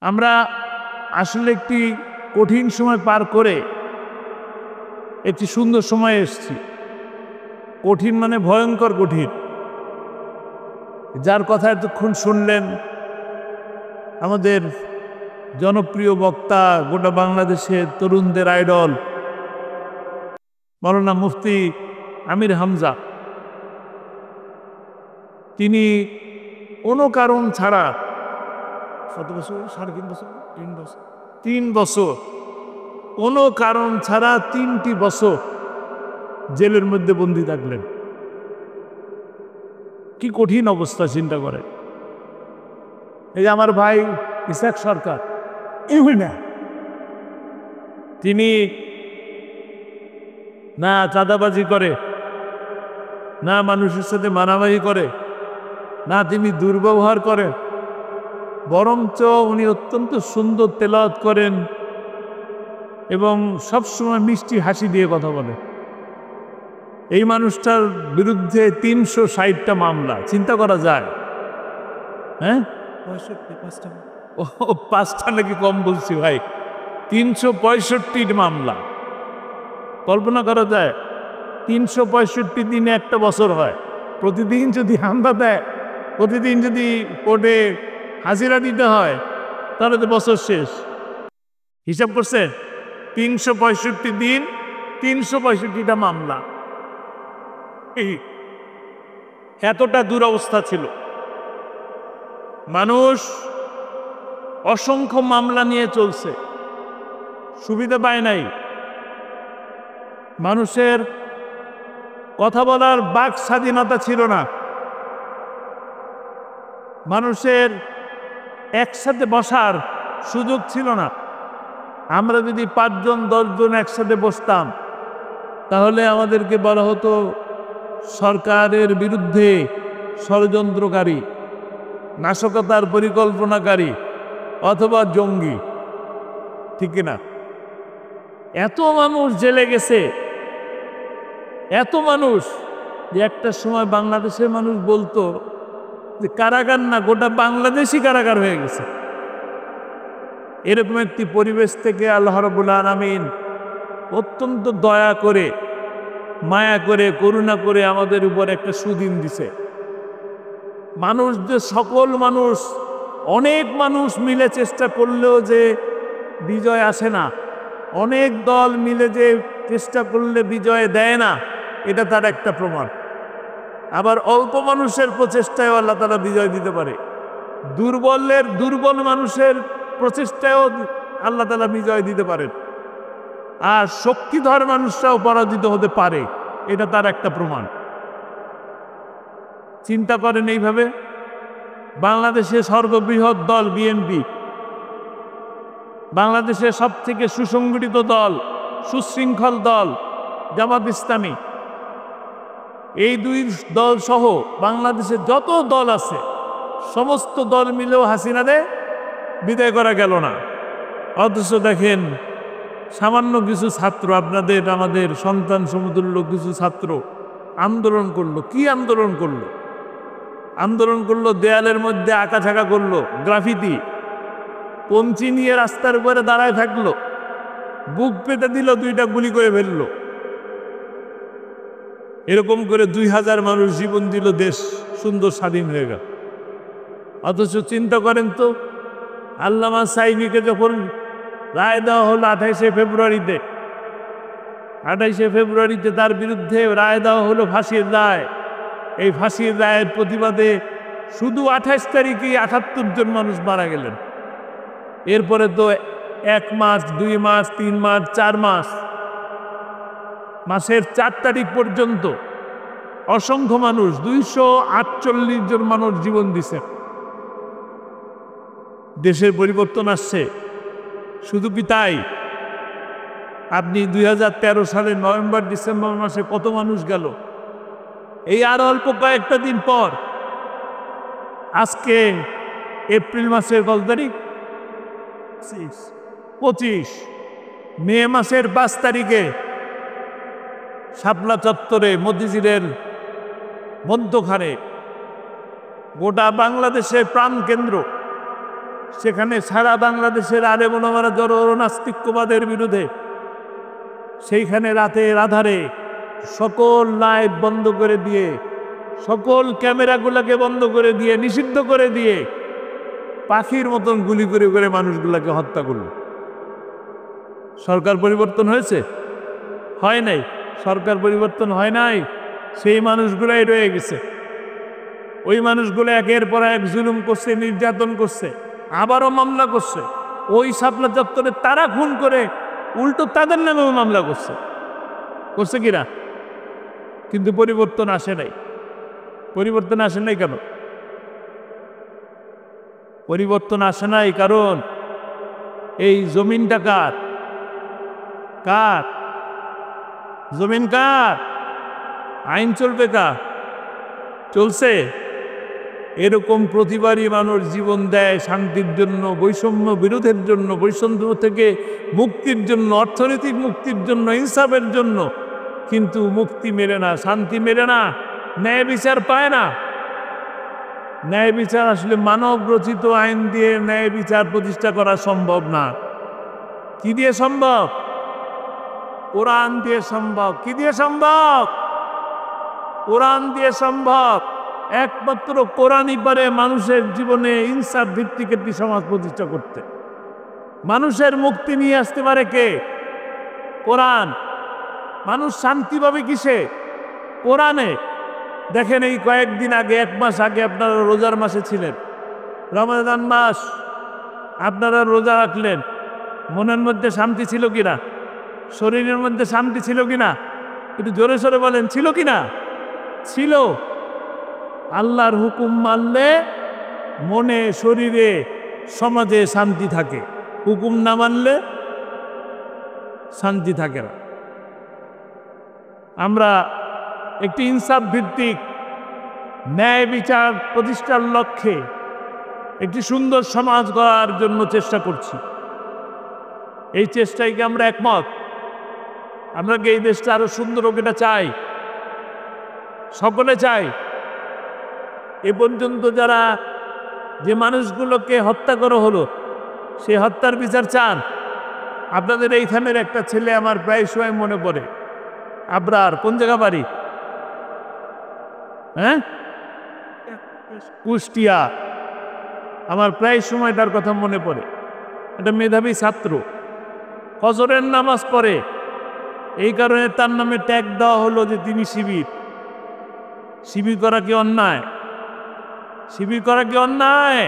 আমরা আসলে একটি কঠিন সময় পার করে একটি সুন্দর সময় এসেছি। কঠিন মানে ভয়ঙ্কর কঠিন। যার কথা এতক্ষণ শুনলেন আমাদের জনপ্রিয় বক্তা, গোটা বাংলাদেশের তরুণদের আইডল মাওলানা মুফতি আমির হামজা, তিনি কোনো কারণ ছাড়া কত বছর, 3.5 বছর, 3 বছর কোনো কারণ ছাড়া 3টি বছর জেলের মধ্যে বন্দী থাকলেন। কি কঠিন অবস্থা চিন্তা করে। এই যে আমার ভাই ইসাক সরকার, তিনি না চাঁদাবাজি করে, না মানুষের সাথে মারামারি করে, না তিনি দুর্ব্যবহার করেন, বরঞ্চ উনি অত্যন্ত সুন্দর তেলাওয়াত করেন এবং সবসময় মিষ্টি হাসি দিয়ে কথা বলে। এই মানুষটার বিরুদ্ধে 360টা মামলা, চিন্তা করা যায়? হ্যাঁ, 5টা নাকি কম বলছি ভাই, 365 মামলা। কল্পনা করা যায়? 365 দিনে একটা বছর হয়। প্রতিদিন যদি হামলা দেয়, প্রতিদিন যদি কোর্টে হাজিরা দিতে হয়, তাহলে তো বছর শেষ। হিসাব করছেন? 365 দিন, 365টা মামলা। এতটা দুরবস্থা ছিল। মানুষ অসংখ্য মামলা নিয়ে চলছে, সুবিধা পায় নাই। মানুষের কথা বলার বাক স্বাধীনতা ছিল না। মানুষের একসাথে বসার সুযোগ ছিল না। আমরা যদি 5 জন 10 জন একসাথে বসতাম, তাহলে আমাদেরকে বলা হতো সরকারের বিরুদ্ধে ষড়যন্ত্রকারী, নাশকতার পরিকল্পনাকারী অথবা জঙ্গি। ঠিক না? এত মানুষ জেলে গেছে, এত মানুষ যে একটা সময় বাংলাদেশের মানুষ বলতো যে কারাগার না, গোটা বাংলাদেশই কারাগার হয়ে গেছে। এরকম একটি পরিবেশ থেকে আল্লাহ রাব্বুল আলামিন অত্যন্ত দয়া করে, মায়া করে, করুণা করে আমাদের উপর একটা সুদিন দিছে। মানুষ যে সকল মানুষ, অনেক মানুষ মিলে চেষ্টা করলেও যে বিজয় আসে না, অনেক দল মিলে যে চেষ্টা করলে বিজয় দেয় না, এটা তার একটা প্রমাণ। আবার অল্প মানুষের প্রচেষ্টায় আল্লাহ তাআলা বিজয় দিতে পারে। দুর্বল মানুষের প্রচেষ্টায়ও আল্লাহ তাআলা বিজয় দিতে পারেন। আর শক্তিধর মানুষরাও পরাজিত হতে পারে, এটা তার একটা প্রমাণ। চিন্তা করেন এইভাবে, বাংলাদেশের সর্ববৃহৎ দল বিএনপি, বাংলাদেশের সবথেকে সুসংগঠিত দল, সুশৃঙ্খল দল জামাত ইসলামী, এই 2 দল সহ বাংলাদেশে যত দল আছে সমস্ত দল মিলেও হাসিনারে বিদায় করা গেল না। অথচ দেখেন সামান্য কিছু ছাত্র, আপনাদের আমাদের সন্তান সমতুল্য কিছু ছাত্র আন্দোলন করলো। কি আন্দোলন করলো? আন্দোলন করলো, দেয়ালের মধ্যে আঁকাঝাঁকা করলো, গ্রাফিতি, পঞ্চি নিয়ে রাস্তার উপরে দাঁড়ায় থাকলো, বুক পেতে দিল, 2টা গুলি করে ফেললো। এরকম করে 2000 মানুষ জীবন দিল, দেশ সুন্দর স্বাধীন হয়ে গেল। অথচ চিন্তা করেন তো, আল্লামা সাইনিকে যখন রায় দেওয়া হলো 28শে ফেব্রুয়ারিতে তার বিরুদ্ধে রায় দেওয়া হলো ফাঁসির রায়। এই ফাঁসির রায়ের প্রতিবাদে শুধু 28 তারিখেই 78 জন মানুষ মারা গেলেন। এরপরে তো 1 মাস, 2 মাস, 3 মাস, 4 মাস, মাসের 4 তারিখ পর্যন্ত অসংখ্য মানুষ, 248 জন মানুষ জীবন দিছে। দেশের পরিবর্তন আসছে। শুধু কি তাই? আপনি 2013 সালের নভেম্বর ডিসেম্বর মাসে কত মানুষ গেল? এই আর অল্প কয়েকটা দিন পর, আজকে এপ্রিল মাসের কত তারিখ? 25, মে মাসের 5 তারিখে শাপলা চত্বরে, মতিঝিলের মধ্যখানে, গোটা বাংলাদেশের প্রাণকেন্দ্র, সেখানে সারা বাংলাদেশের আলেম ওলামারা জড়ো হলো নাস্তিক্যবাদের বিরুদ্ধে। সেইখানে রাতের আধারে সকল লাইট বন্ধ করে দিয়ে, সকল ক্যামেরাগুলোকে বন্ধ করে দিয়ে, নিষিদ্ধ করে দিয়ে পাখির মতন গুলি করে করে মানুষগুলোকে হত্যা করল। সরকার পরিবর্তন হয়েছে? হয় নাই। সরকার পরিবর্তন হয় নাই, সেই মানুষগুলাই রয়ে গেছে। ওই মানুষগুলো একের পর এক জুলুম করছে, নির্যাতন করছে, আবারও মামলা করছে। ওই শাপলা চত্বরে তারা খুন করে উল্টো তাদের নামেও মামলা করছে। করছে কিনা? কিন্তু পরিবর্তন আসে নাই। পরিবর্তন আসে নাই কেন? পরিবর্তন আসে নাই কারণ এই জমিনটা কার? কার জমিন? কার? আইন চলবে কার? চলছে। এরকম প্রতিবারই মানুষ জীবন দেয় শান্তির জন্য, বৈষম্য বিরোধের জন্য, বৈষম্য থেকে মুক্তির জন্য, অর্থনৈতিক মুক্তির জন্য, ইনসাফের জন্য। কিন্তু মুক্তি মেলে না, শান্তি মেলে না, ন্যায় বিচার পায় না। ন্যায় বিচার আসলে মানব রচিত আইন দিয়ে ন্যায় বিচার প্রতিষ্ঠা করা সম্ভব না। কি দিয়ে সম্ভব? কোরআন দিয়ে সম্ভব। কি দিয়ে সম্ভব? কোরআন দিয়ে সম্ভব। একমাত্র কোরআনই পারে মানুষের জীবনে ইনসাফ ভিত্তিক একটি সমাজ প্রতিষ্ঠা করতে। মানুষের মুক্তি নিয়ে আসতে পারে কে? কোরআন। মানুষ শান্তি পাবে কিসে? কোরআনে। দেখেন, এই কয়েকদিন আগে, 1 মাস আগে আপনারা রোজার মাসে ছিলেন, রমাদান মাস। আপনারা রোজা রাখলেন, মনের মধ্যে শান্তি ছিল কিনা? শরীরের মধ্যে শান্তি ছিল কিনা? একটু জোরে সোরে বলেন, ছিল কিনা? ছিল। আল্লাহর হুকুম মানলে মনে, শরীরে, সমাজে শান্তি থাকে। হুকুম না মানলে শান্তি থাকে না। আমরা একটি ইনসাফ ভিত্তিক ন্যায় বিচার প্রতিষ্ঠার লক্ষ্যে একটি সুন্দর সমাজ গড়ার জন্য চেষ্টা করছি। এই চেষ্টায় কি আমরা একমত? আমরা কি এই দেশটা আরো সুন্দর হোক এটা চাই? সকলে চাই। এ পর্যন্ত যারা যে মানুষগুলোকে হত্যা করা হলো, সে হত্যার বিচার চান? আপনাদের এইখানের একটা ছেলে আমার প্রায় সময় মনে পড়ে, আবরার। কোন জায়গা বাড়ি? হ্যাঁ, কুষ্টিয়া। আমার প্রায় সময় তার কথা মনে পড়ে। একটা মেধাবী ছাত্র, ফজরের নামাজ পড়ে, এই কারণে তার নামে ট্যাগ দেওয়া হলো যে তিনি শিবির। শিবির করা কি অন্যায়? শিবির করা কি অন্যায়?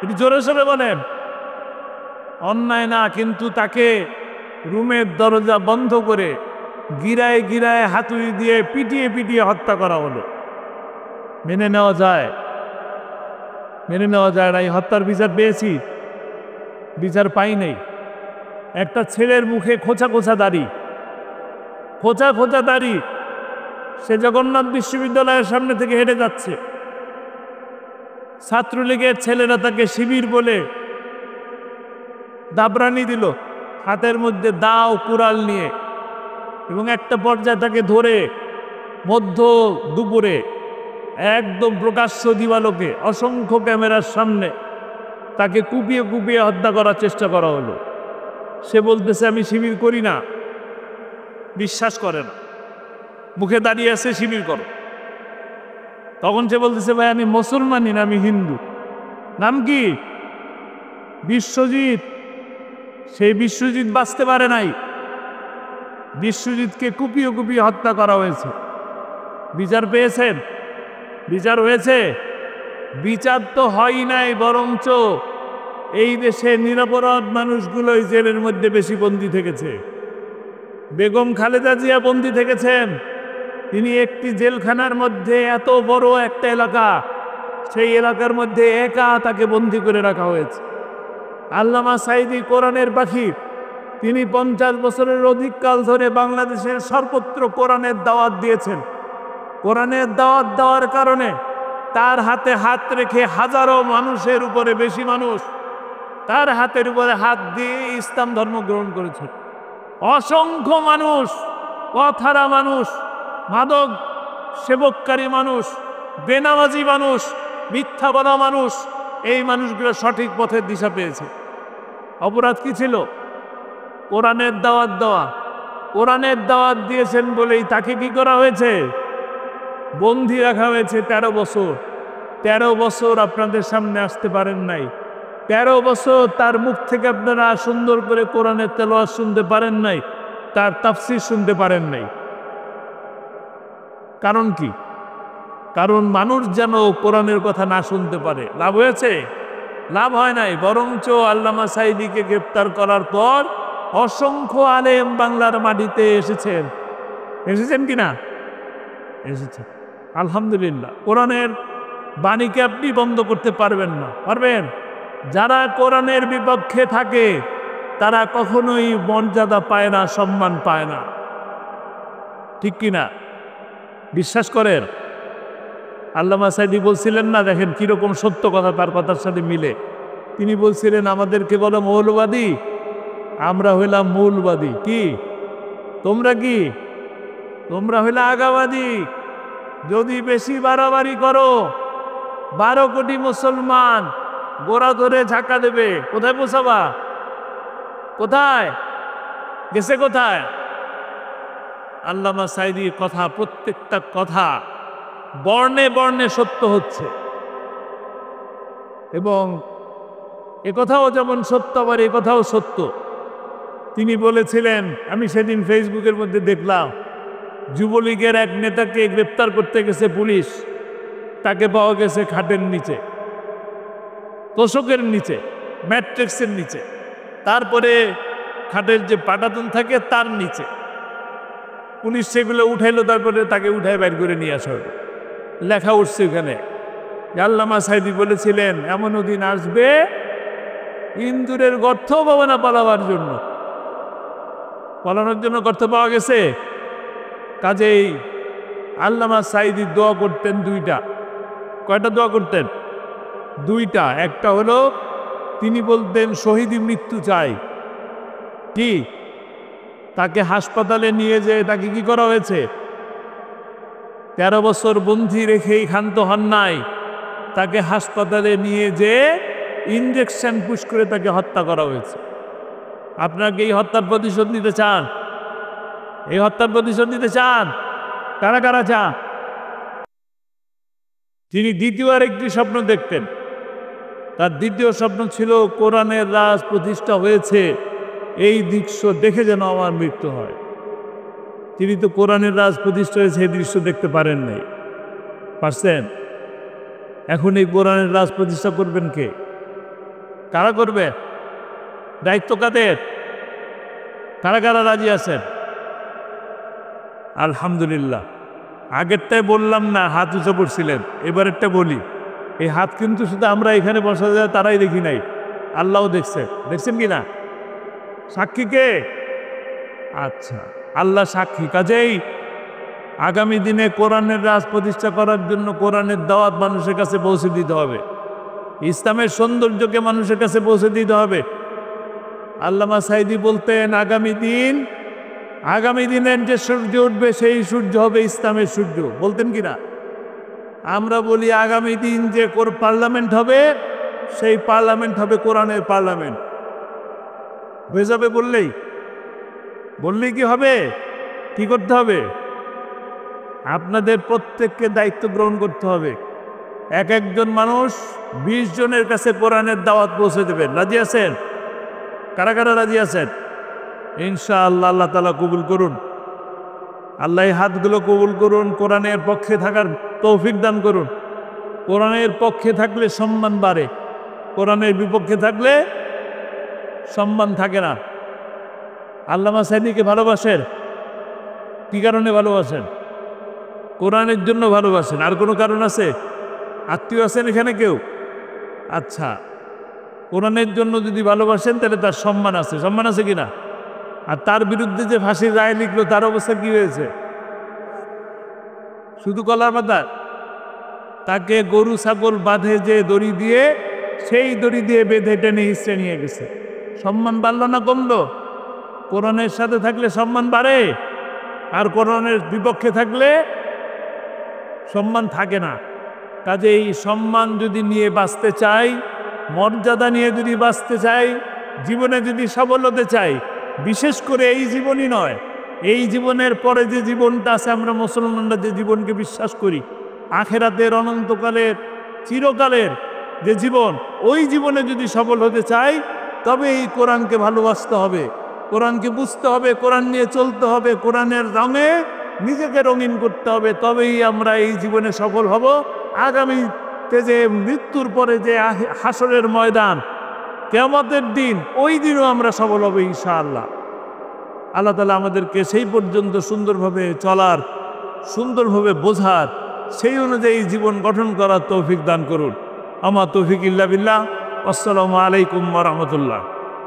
এটি জোরে সোরে বলেন। অন্যায় না, কিন্তু তাকে রুমের দরজা বন্ধ করে গিরায় গিরায় হাতুড়ি দিয়ে পিটিয়ে পিটিয়ে হত্যা করা হলো। মেনে নেওয়া যায়? মেনে নেওয়া যায় না। এই হত্যার বিচার পেয়েছি? বিচার পাই নাই। একটা ছেলের মুখে খোঁচা খোঁচা দাড়ি, খোঁচা খোঁচা দাড়ি। সে জগন্নাথ বিশ্ববিদ্যালয়ের সামনে থেকে হেঁটে যাচ্ছে, ছাত্রলীগের ছেলেরা তাকে শিবির বলে দাবরানি দিল, হাতের মধ্যে দাও কুড়াল নিয়ে, এবং একটা পর্যায়ে তাকে ধরে মধ্য দুপুরে একদম প্রকাশ্য দিবালোকে অসংখ্য ক্যামেরার সামনে তাকে কুপিয়ে কুপিয়ে হত্যা করার চেষ্টা করা হলো। সে বলতেছে আমি শিবির করি না, বিশ্বাস করে না, মুখে দাঁড়িয়ে আছে শিবির করো। তখন সে বলতেছে ভাই আমি মুসলমানই না, আমি হিন্দু। নাম কি? বিশ্বজিৎ। সেই বিশ্বজিৎ বাঁচতে পারে নাই, বিশ্বজিৎকে কুপিয়ে কুপিয়ে হত্যা করা হয়েছে। বিচার পেয়েছেন? বিচার হয়েছে? বিচার তো হয় নাই, বরঞ্চ এই দেশে নিরপরাধ মানুষগুলোই জেলের মধ্যে বেশি বন্দী থেকেছে। বেগম খালেদা জিয়া বন্দী থেকেছেন। তিনি একটি জেলখানার মধ্যে, এত বড় একটা এলাকা, সেই এলাকার মধ্যে একা তাকে বন্দী করে রাখা হয়েছে। আল্লামা সাঈদী কোরআনের পাখি, তিনি 50 বছরের অধিক কাল ধরে বাংলাদেশের সর্বত্র কোরআনের দাওয়াত দিয়েছেন। কোরআনের দাওয়াত দেওয়ার কারণে তার হাতে হাত রেখে হাজারো মানুষের উপরে বেশি মানুষ তার হাতের উপরে হাত দিয়ে ইসলাম ধর্ম গ্রহণ করেছে। অসংখ্য মানুষ, পথহারা মানুষ, মাদক সেবককারী মানুষ, বেনামাজি মানুষ, মিথ্যা বলা মানুষ, এই মানুষগুলো সঠিক পথের দিশা পেয়েছে। অপরাধ কি ছিল? কোরআনের দাওয়াত দেওয়া। কোরআনের দাওয়াত দিয়েছেন বলেই তাকে কি করা হয়েছে? বন্দী রাখা হয়েছে 13 বছর। 13 বছর আপনাদের সামনে আসতে পারেন নাই। 13 বছর তার মুখ থেকে আপনারা সুন্দর করে কোরআনের তেলাওয়াত শুনতে পারেন নাই, তার তাফসীর শুনতে পারেন নাই। কারণ কি? কারণ মানুষ যেন কোরআনের কথা না শুনতে পারে। লাভ হয়েছে? লাভ হয় নাই। বরঞ্চ আল্লামা সাঈদীকে গ্রেপ্তার করার পর অসংখ্য আলেম বাংলার মাটিতে এসেছেন। এসেছেন কিনা? এসেছেন। আলহামদুলিল্লাহ। কোরআনের বাণীকে আপনি বন্ধ করতে পারবেন না। পারবেন? যারা কোরআনের বিপক্ষে থাকে তারা কখনোই মর্যাদা পায় না, সম্মান পায় না। ঠিক কিনা? বিশ্বাস করেন? আল্লামা সাঈদী বলছিলেন না, দেখেন কিরকম সত্য কথা তার কথার সাথে মিলে। তিনি বলছিলেন আমাদেরকে বলো মৌলবাদী, আমরা হইলাম মূলবাদী। কি তোমরা? কি তোমরা হইলে আগাবাদী। যদি বেশি বাড়াবাড়ি করো 12 কোটি মুসলমান গোড়া ধরে ঝাঁকা দেবে। কোথায় পৌঁছাবা? কোথায় গেছে? কোথায়? আল্লামা সাঈদীর কথা, প্রত্যেকটা কথা বর্ণে বর্ণে সত্য হচ্ছে। এবং একথাও যেমন সত্য, আবার একথাও সত্য। তিনি বলেছিলেন, আমি সেদিন ফেসবুকের মধ্যে দেখলাম, যুবলীগের এক নেতাকে গ্রেপ্তার করতে গেছে পুলিশ, তাকে পাওয়া গেছে খাটের নিচে, তোশকের নিচে, ম্যাট্রিক্সের নিচে, তারপরে খাটের যে পাটাতন থাকে তার নিচে। পুলিশ সেগুলো উঠাইলো, তারপরে তাকে উঠায় বাইর করে নিয়ে আসা হলো। লেখা উঠছে ওখানে, আল্লামা সাঈদী বলেছিলেন এমনও দিন আসবে ইন্দুরের গর্ত পাবে না পালাবার জন্য। পালানোর জন্য গর্ত পাওয়া গেছে। কাজেই আল্লামা সাঈদী দোয়া করতেন দুইটা। কয়টা দোয়া করতেন? দুইটা। একটা হলো তিনি বলতেন শহীদি মৃত্যু চাই। কি? তাকে হাসপাতালে নিয়ে যেয়ে তাকে কি করা হয়েছে? 13 বছর বন্দী রেখেই ক্ষান্ত হন নাই, তাকে হাসপাতালে নিয়ে যেয়ে ইঞ্জেকশন পুশ করে তাকে হত্যা করা হয়েছে। আপনাকে এই হত্যার প্রতিশোধ নিতে চান? এই হত্যার প্রতিশোধ নিতে চান? কারা কারা চান? তিনি দ্বিতীয় আরেকটি স্বপ্ন দেখতেন। তার দ্বিতীয় স্বপ্ন ছিল কোরআনের রাজ প্রতিষ্ঠা হয়েছে, এই দৃশ্য দেখে যেন আমার মৃত্যু হয়। তিনি তো কোরআনের রাজ প্রতিষ্ঠা হয়েছে এই দৃশ্য দেখতে পারেন নাই। পারছেন? এখন এই কোরআনের রাজ প্রতিষ্ঠা করবেন কে? কারা করবে? দায়িত্ব কাদের? কারা কারা রাজি আছেন? আলহামদুলিল্লাহ। আগেরটাই বললাম না, হাত উঁচু করছিলেন, এবারেরটা বলি। এই হাত কিন্তু শুধু আমরা এখানে বসা যায় তারাই দেখি নাই, আল্লাহও দেখছে। দেখছেন কি না? সাক্ষী কে? আচ্ছা, আল্লাহ সাক্ষী। কাজেই আগামী দিনে কোরআনের রাজ প্রতিষ্ঠা করার জন্য কোরআনের দাওয়াত মানুষের কাছে পৌঁছে দিতে হবে, ইসলামের সৌন্দর্যকে মানুষের কাছে পৌঁছে দিতে হবে। আল্লামা সাঈদী বলতেন আগামী দিনের যে সূর্য উঠবে সেই সূর্য হবে ইসলামের সূর্য। বলতেন কিনা? আমরা বলি আগামী দিন যে পার্লামেন্ট হবে সেই পার্লামেন্ট হবে কোরআনের পার্লামেন্ট। হয়ে যাবে বললেই কি হবে? কি করতে হবে? আপনাদের প্রত্যেককে দায়িত্ব গ্রহণ করতে হবে। এক একজন মানুষ 20 জনের কাছে কোরআনের দাওয়াত পৌঁছে দেবেন। রাজি আছেন? কারা কারা রাজি আছেন? ইনশাআল্লাহ। আল্লাহ তাআলা কবুল করুন। আল্লাহ এই হাতগুলো কবুল করুন। কোরআনের পক্ষে থাকার তৌফিক দান করুন। কোরআনের পক্ষে থাকলে সম্মান বাড়ে, কোরআনের বিপক্ষে থাকলে সম্মান থাকে না। আল্লামা সাঈদীকে ভালোবাসেন? কি কারণে ভালোবাসেন? কোরআনের জন্য ভালোবাসেন। আর কোনো কারণ আছে? আত্মীয় আছেন এখানে কেউ? আচ্ছা, কোরআনের জন্য যদি ভালোবাসেন তাহলে তার সম্মান আছে। সম্মান আছে কিনা? আর তার বিরুদ্ধে যে ফাঁসির রায় লিখলো তার অবস্থা কি হয়েছে? শুধু কলার পাতা? তাকে গরু ছাগল বাঁধে যে দড়ি দিয়ে, সেই দড়ি দিয়ে বেঁধে টেনে হিস্টে নিয়ে গেছে। সম্মান বাড়লো না কমলো? কোরআনের সাথে থাকলে সম্মান বাড়ে, আর কোরআনের বিপক্ষে থাকলে সম্মান থাকে না। কাজেই সম্মান যদি নিয়ে বাঁচতে চাই, মর্যাদা নিয়ে যদি বাঁচতে চাই, জীবনে যদি সফল হতে চাই, বিশেষ করে এই জীবনই নয়, এই জীবনের পরে যে জীবনটা আছে, আমরা মুসলমানরা যে জীবনকে বিশ্বাস করি, আখেরাতের, অনন্তকালের, চিরকালের যে জীবন, ওই জীবনে যদি সফল হতে চাই, তবে এই কোরআনকে ভালোবাসতে হবে, কোরআনকে বুঝতে হবে, কোরআন নিয়ে চলতে হবে, কোরআনের রঙে নিজেকে রঙিন করতে হবে, তবেই আমরা এই জীবনে সফল হব। আগামীতে যে মৃত্যুর পরে যে হাসরের ময়দান, কিয়ামতের দিন, ওই দিনও আমরা সফল হব ইনশাআল্লাহ। আল্লাহ তাআলা আমাদেরকে সেই পর্যন্ত সুন্দরভাবে চলার, সুন্দরভাবে বোঝার, সেই অনুযায়ী জীবন গঠন করার তৌফিক দান করুন। আমা তৌফিক ইল্লা বিল্লাহ। আসসালামু আলাইকুম ওয়া রাহমাতুল্লাহ।